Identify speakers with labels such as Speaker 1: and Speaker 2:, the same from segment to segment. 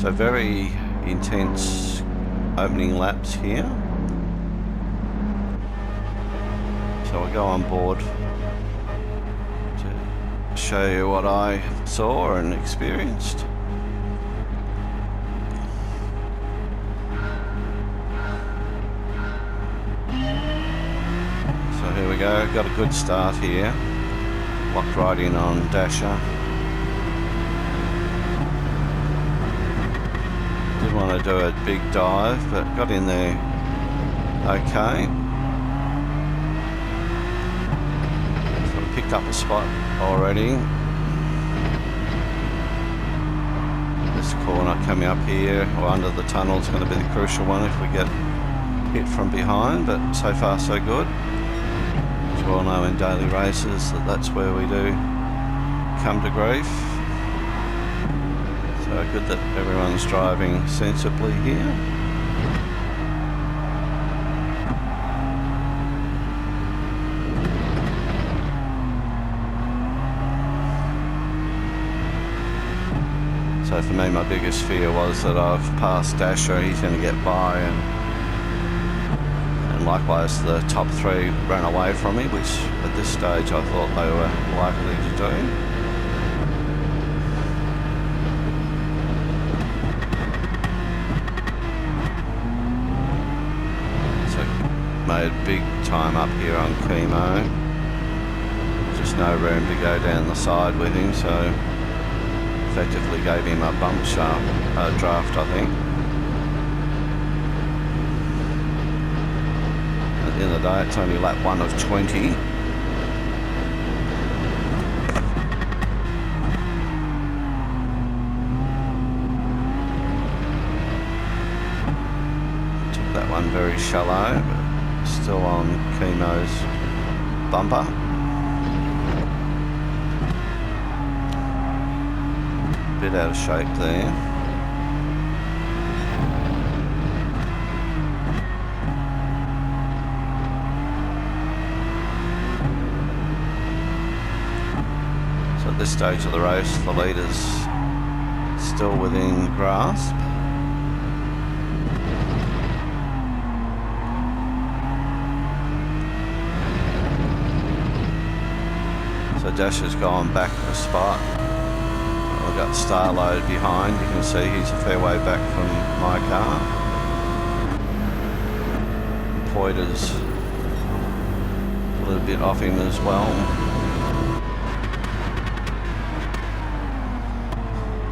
Speaker 1: So very intense opening laps here. So I'll go on board to show you what I saw and experienced. So here we go, got a good start here. Locked right in on Dasher. Didn't want to do a big dive, but got in there okay. Sort of picked up a spot already. This corner coming up here or under the tunnel is going to be the crucial one if we get hit from behind, but so far so good. As you all know in daily races that's where we do come to grief. So good that everyone's driving sensibly here. So for me, my biggest fear was that I've passed Dasher, he's going to get by, and likewise the top three ran away from me, which at this stage I thought they were likely to do. Made big time up here on Chemo. Just no room to go down the side with him, so effectively gave him a bump draft, I think. At the end of the day, it's only lap 1 of 20. Took that one very shallow, but still on Chemo's bumper. Bit out of shape there. So at this stage of the race, the leader's still within grasp. So Dasher's gone back a spot. I've got Starload behind. You can see he's a fair way back from my car. Poiter's a little bit off him as well.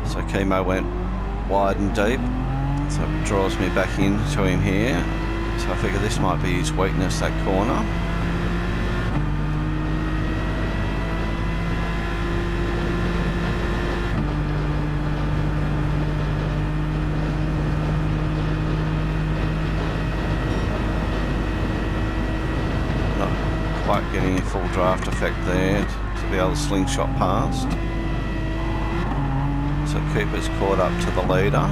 Speaker 1: So Chemo went wide and deep. So it draws me back into him here. So I figure this might be his weakness, that corner. Quite getting a full draft effect there to be able to slingshot past. So Cooper's caught up to the leader.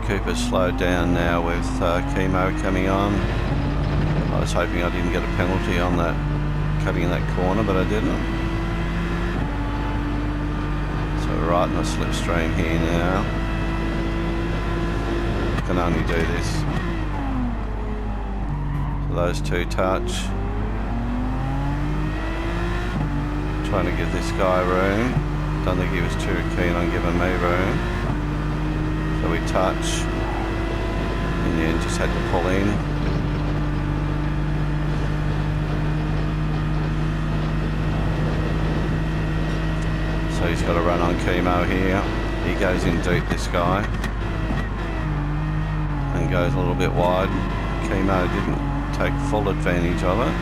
Speaker 1: Cooper's slowed down now with Chemo coming on. I was hoping I didn't get a penalty on that, cutting that corner, but I didn't. So we're right in the slipstream here now. Can only do this. So those two touch. Trying to give this guy room. Don't think he was too keen on giving me room. So we touch, and then just had to pull in. So he's got to run on Chemo here. He goes in deep, this guy, and goes a little bit wide. Chemo didn't take full advantage of it.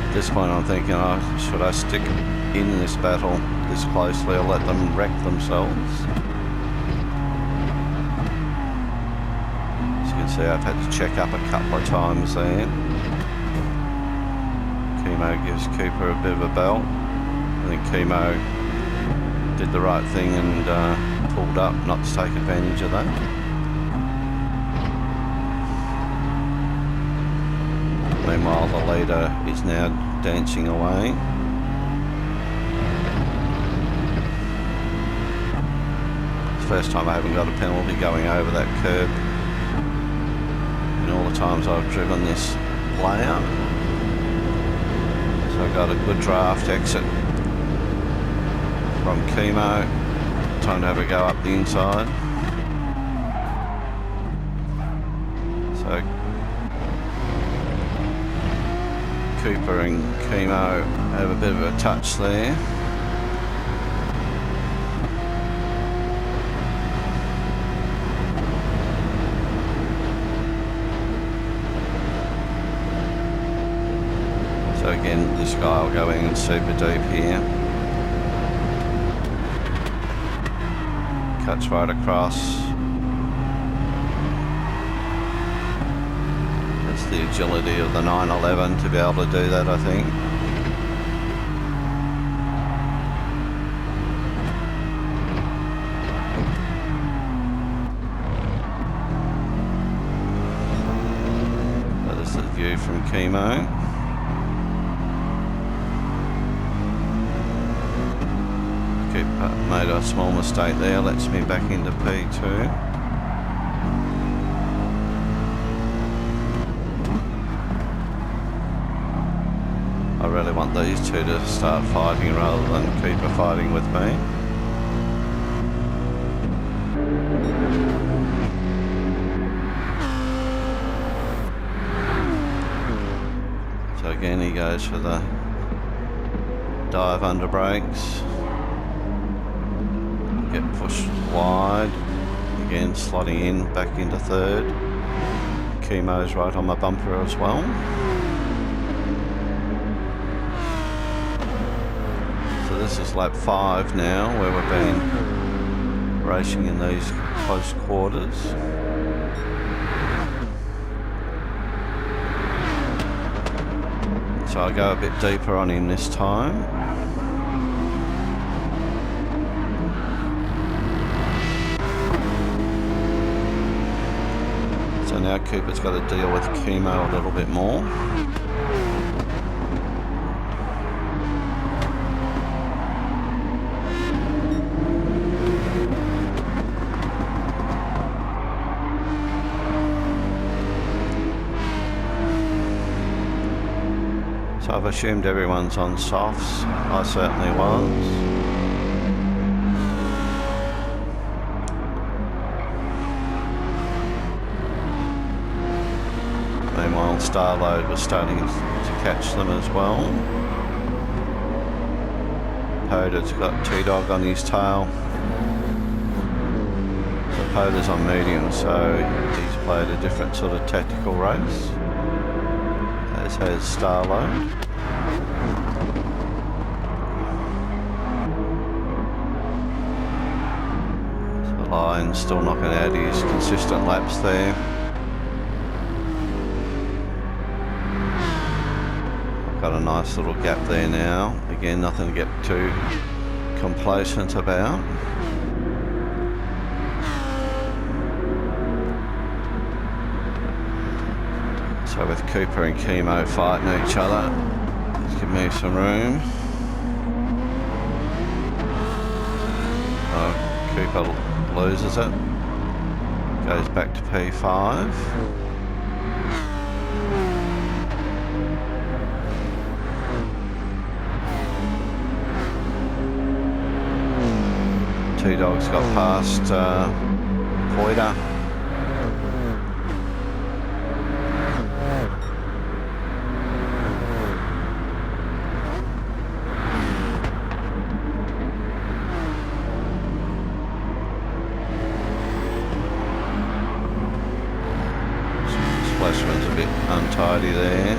Speaker 1: At this point I'm thinking, oh, should I stick in this battle? this closely, I'll let them wreck themselves. As you can see, I've had to check up a couple of times there. Chemo gives Cooper a bit of a belt. I think Chemo did the right thing and pulled up not to take advantage of that. Meanwhile, the leader is now dancing away. It's the first time I haven't got a penalty going over that curb in all the times I've driven this layout. So I've got a good draft exit from Chemo. Time to have a go up the inside. So Cooper and Chemo have a bit of a touch there. So again, this guy will go in super deep here. Cuts right across. That's the agility of the 911 to be able to do that, I think. That is the view from Chemo. Made a small mistake there, lets me back into P2. I really want these two to start fighting rather than Cooper fighting with me. So again, he goes for the dive under brakes. Get pushed wide, again slotting in back into third. Chemo's right on my bumper as well. So this is lap 5 now, where we've been racing in these close quarters. So I'll go a bit deeper on him this time. So now Cooper's got to deal with Chemo a little bit more. So I've assumed everyone's on softs. I certainly was. Meanwhile, Starload was starting to catch them as well. Poda's got T-Dog on his tail. So Poda's on medium, so he's played a different sort of tactical race, as has Starload. So Lion's still knocking out his consistent laps there. Got a nice little gap there now. Again, nothing to get too complacent about. So with Cooper and Chemo fighting each other, let's give me some room. Oh, Cooper loses it. Goes back to P5. T-Dog's got past Poida. Splashman's a bit untidy there.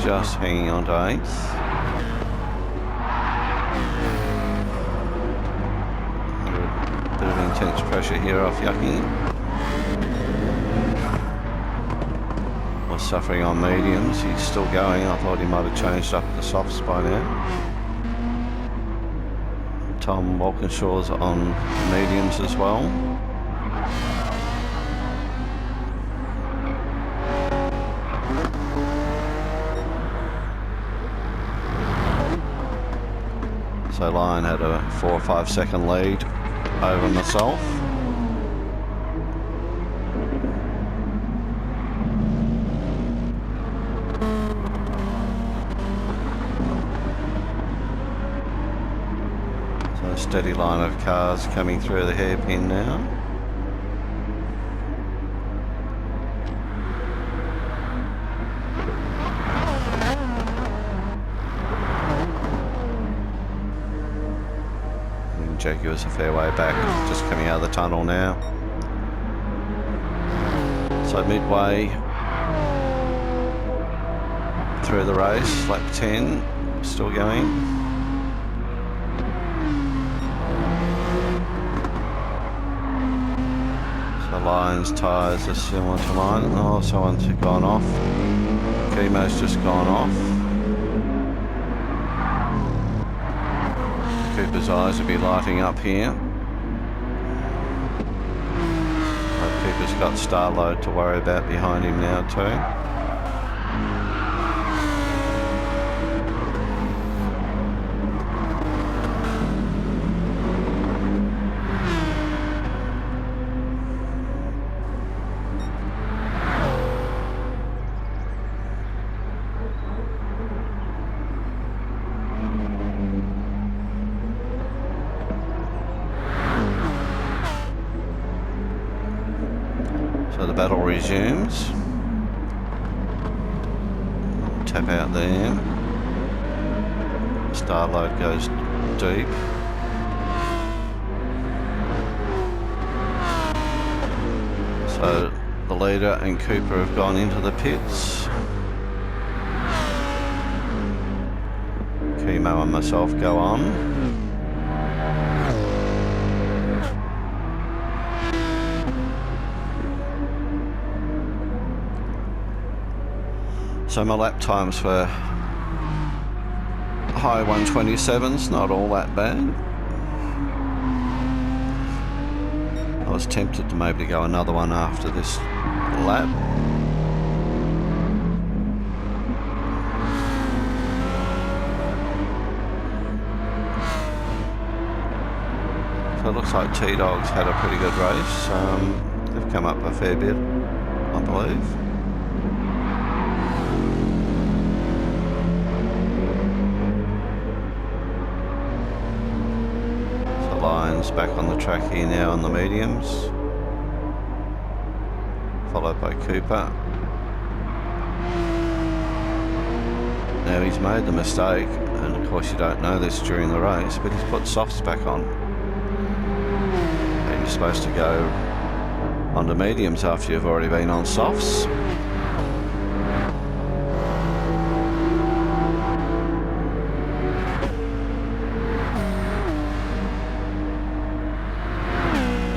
Speaker 1: Just hanging on to 8th. intense pressure here off Yucky. Was suffering on mediums. He's still going. I thought he might have changed up the softs by now. Tom Walkinshaw's on mediums as well. So Lion had a 4 or 5 second lead over myself. So a steady line of cars coming through the hairpin now. Jaguar's a fair way back, just coming out of the tunnel now. So midway through the race, lap 10, still going. So Lion's tyres are similar to mine. Oh, someone's gone off. Chemo's just gone off. Cooper's eyes will be lighting up here. Cooper's got Starload to worry about behind him now too. So the battle resumes. Tap out there. Starload goes deep. So the leader and Cooper have gone into the pits. Chemo and myself go on. So my lap times for high 127s, not all that bad. I was tempted to maybe go another one after this lap. So it looks like T-Dog's had a pretty good race. They've come up a fair bit, I believe. Lions back on the track here now on the mediums, followed by Cooper. Now he's made the mistake, and of course you don't know this during the race, but he's put softs back on. And you're supposed to go onto mediums after you've already been on softs.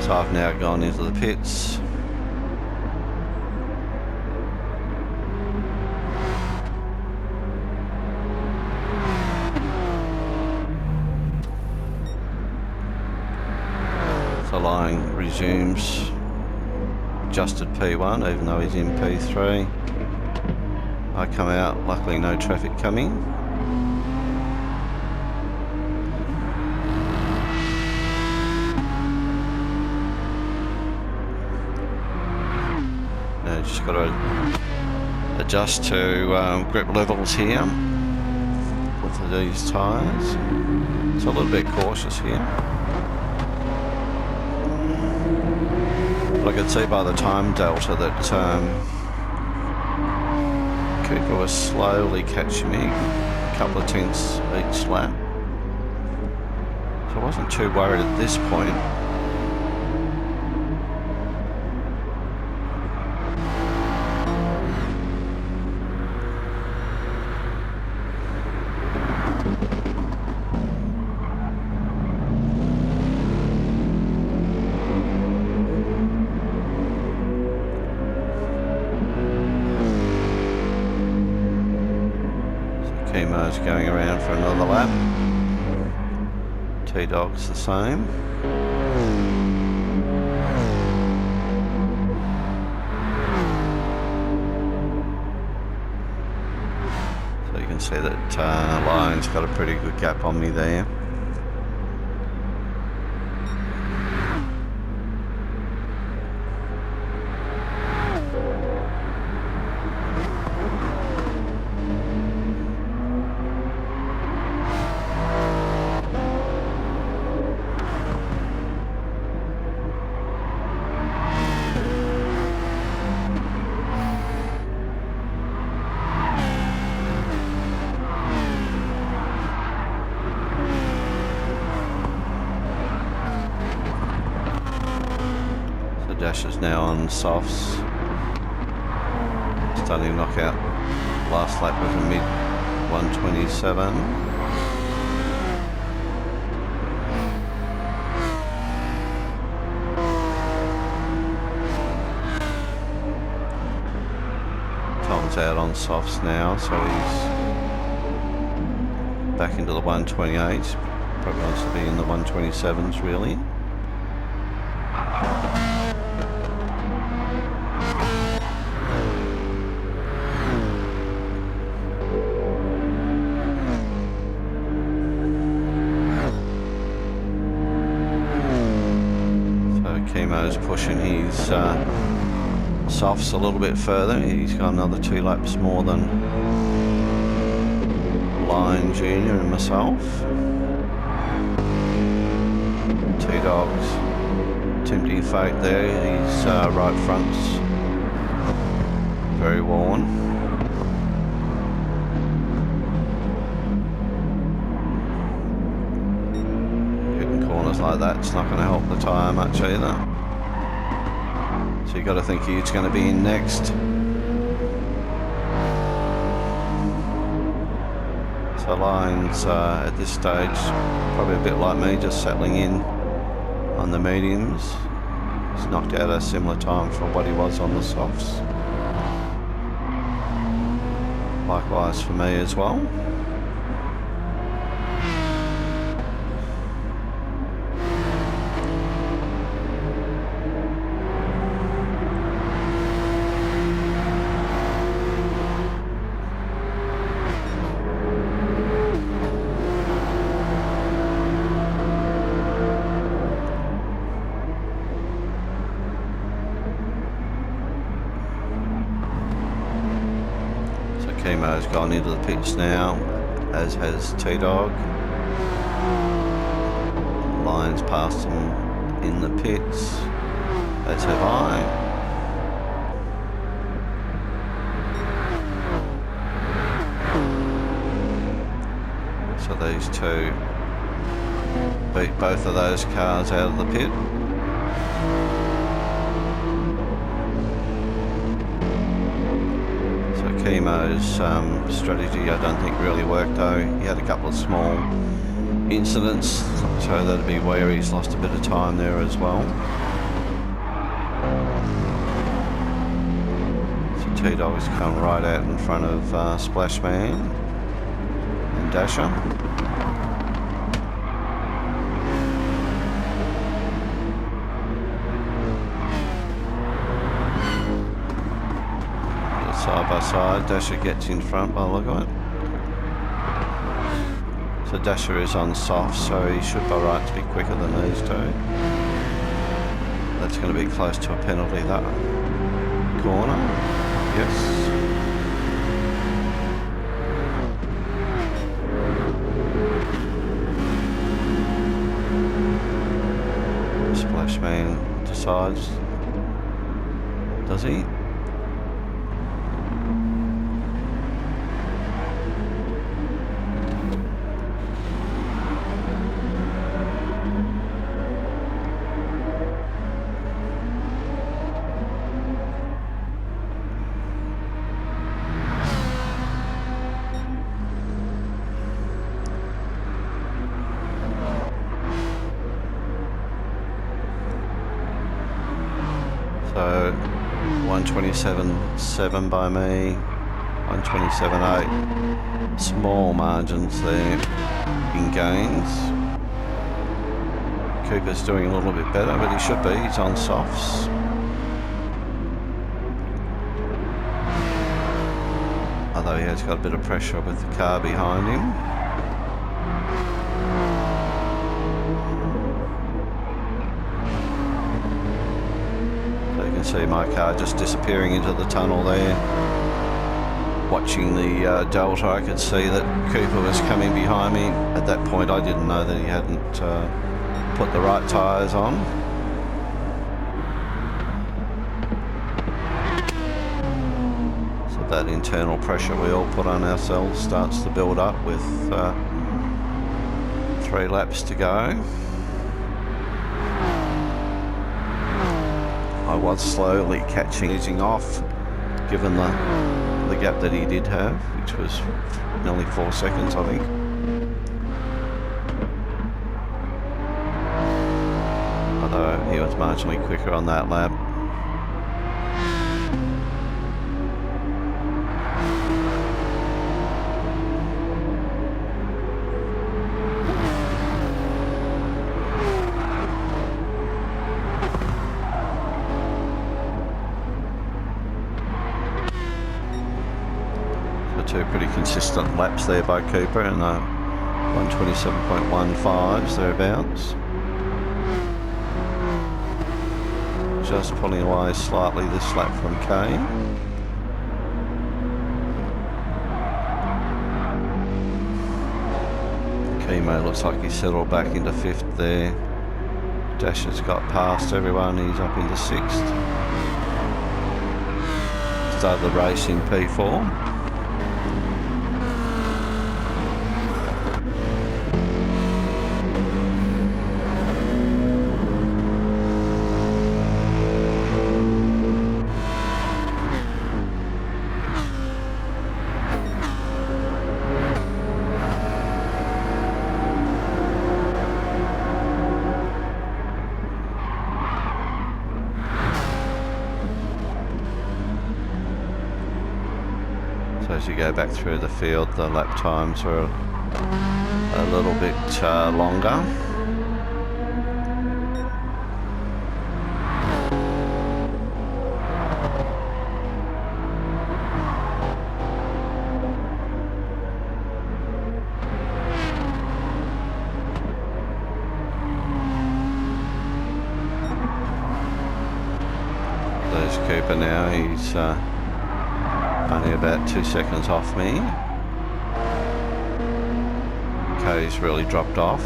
Speaker 1: So I've now gone into the pits. So Lion resumes adjusted P1 even though he's in P3. I come out, luckily no traffic coming. Just got to adjust to grip levels here with these tyres. So a little bit cautious here. But I could see by the time delta that Cooper was slowly catching me, a couple of tenths each lap. So I wasn't too worried at this point. Chemo's going around for another lap. T-Dog's the same. So you can see that Lion's got a pretty good gap on me there. Dash is now on softs. Starting to knock out last lap with a mid 127. Tom's out on softs now, so he's back into the 128s. Probably wants to be in the 127s really. Chemo's pushing his softs a little bit further. He's got another 2 laps more than Lion Jr. and myself. T-Dog's tempting fate there. His right front's very worn. Like that, it's not going to help the tyre much either. So you got to think he's going to be in next. So Lion's at this stage probably a bit like me, just settling in on the mediums. He's knocked out a similar time for what he was on the softs. Likewise for me as well. Chemo's gone into the pits now, as has T-Dog. Lion's passed him in the pits, as have I. So these two beat both of those cars out of the pit. Chemo's strategy I don't think really worked though. He had a couple of small incidents, so that'd be where he's lost a bit of time there as well. So T-Dog's come right out in front of Splashman and Dasher. Side by side, Dasher gets in front by the look of it. So Dasher is on soft, so he should by right to be quicker than these two. That's going to be close to a penalty, that corner. Yes. Splashman decides, does he? So 127.7 by me, 127.8 Small margins there in gains. Cooper's doing a little bit better, but he should be. He's on softs. Although he has got a bit of pressure with the car behind him. So you can see my car just disappearing into the tunnel there. Watching the Delta, I could see that Cooper was coming behind me. At that point I didn't know that he hadn't put the right tyres on. So that internal pressure we all put on ourselves starts to build up with 3 laps to go. I was slowly easing off, given the gap that he did have, which was nearly 4 seconds, I think. Although he was marginally quicker on that lap. Two pretty consistent laps there by Cooper, and 127.15s thereabouts. Just pulling away slightly this lap from Kane. Chemo looks like he's settled back into 5th there. Dasher's got past everyone, he's up into 6th. Started the race in P4. As you go back through the field, the lap times are a little bit longer. There's Cooper now, he's only about 2 seconds off me. Cody's really dropped off.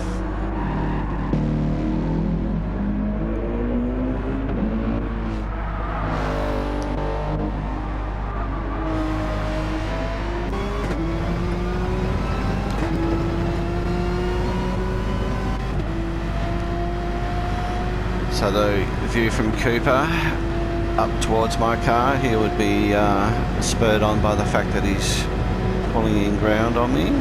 Speaker 1: So the view from Cooper up towards my car, he would be spurred on by the fact that he's pulling in ground on me.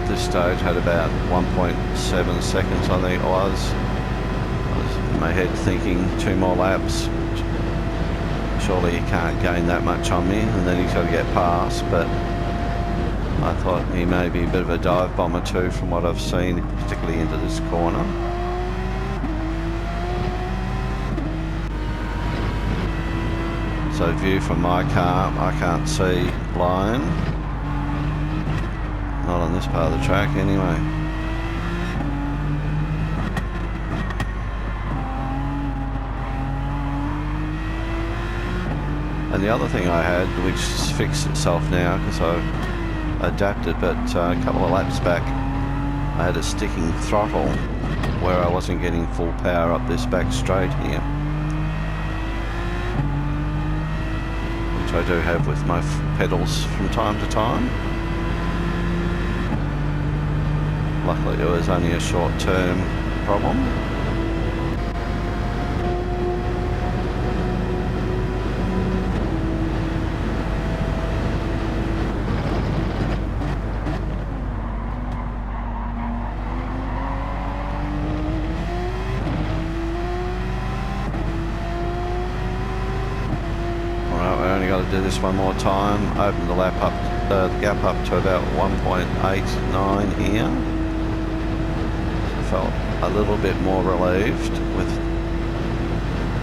Speaker 1: This stage had about 1.7 seconds, I think it was. I was in my head thinking 2 more laps. Surely he can't gain that much on me, and then he's got to get past, but I thought he may be a bit of a dive bomber too from what I've seen, particularly into this corner. So view from my car, I can't see line. Not on this part of the track anyway. And the other thing I had, which has fixed itself now because I've adapted, but a couple of laps back I had a sticking throttle where I wasn't getting full power up this back straight here, which I do have with my pedals from time to time. Luckily it was only a short-term problem. got to do this one more time. Open the gap up to about 1.89 here. Felt a little bit more relieved with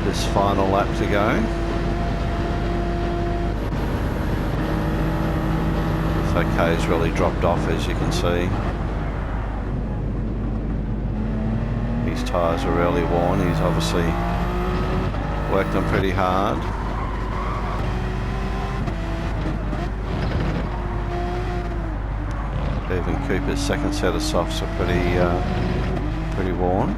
Speaker 1: this final lap to go. So K's really dropped off, as you can see. His tyres are really worn. He's obviously worked them pretty hard. Even Cooper's second set of softs are pretty worn.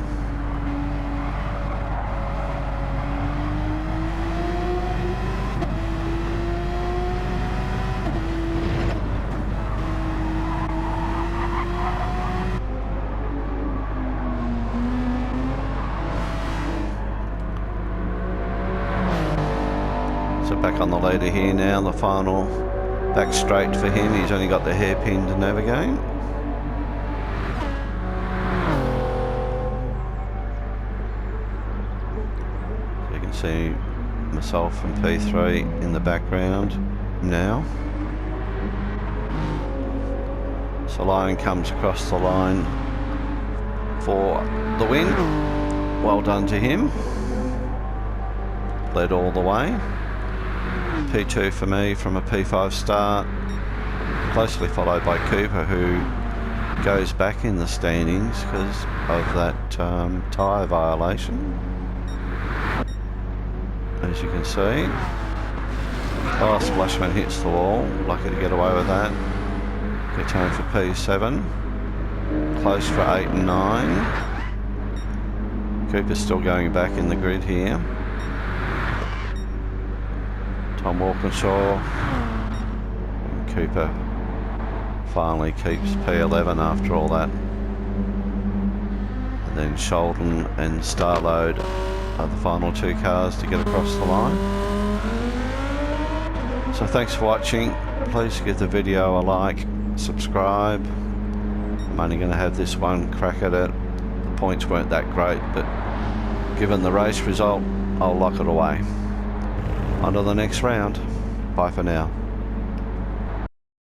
Speaker 1: So back on the leader here now, the final back straight for him. He's only got the hairpin to navigate. So you can see myself and P3 in the background now. So Lion comes across the line for the win. Well done to him. Led all the way. P2 for me from a P5 start, closely followed by Cooper, who goes back in the standings because of that tyre violation, as you can see. Oh, Splashman hits the wall, lucky to get away with that. Good time for P7, close for 8 and 9. Cooper's still going back in the grid here. Tom Walkinshaw, and Cooper finally keeps P11 after all that. And then Sheldon and Starload are the final two cars to get across the line. So thanks for watching. Please give the video a like, subscribe. I'm only going to have this one crack at it. The points weren't that great, but given the race result, I'll lock it away. On to the next round. Bye for now.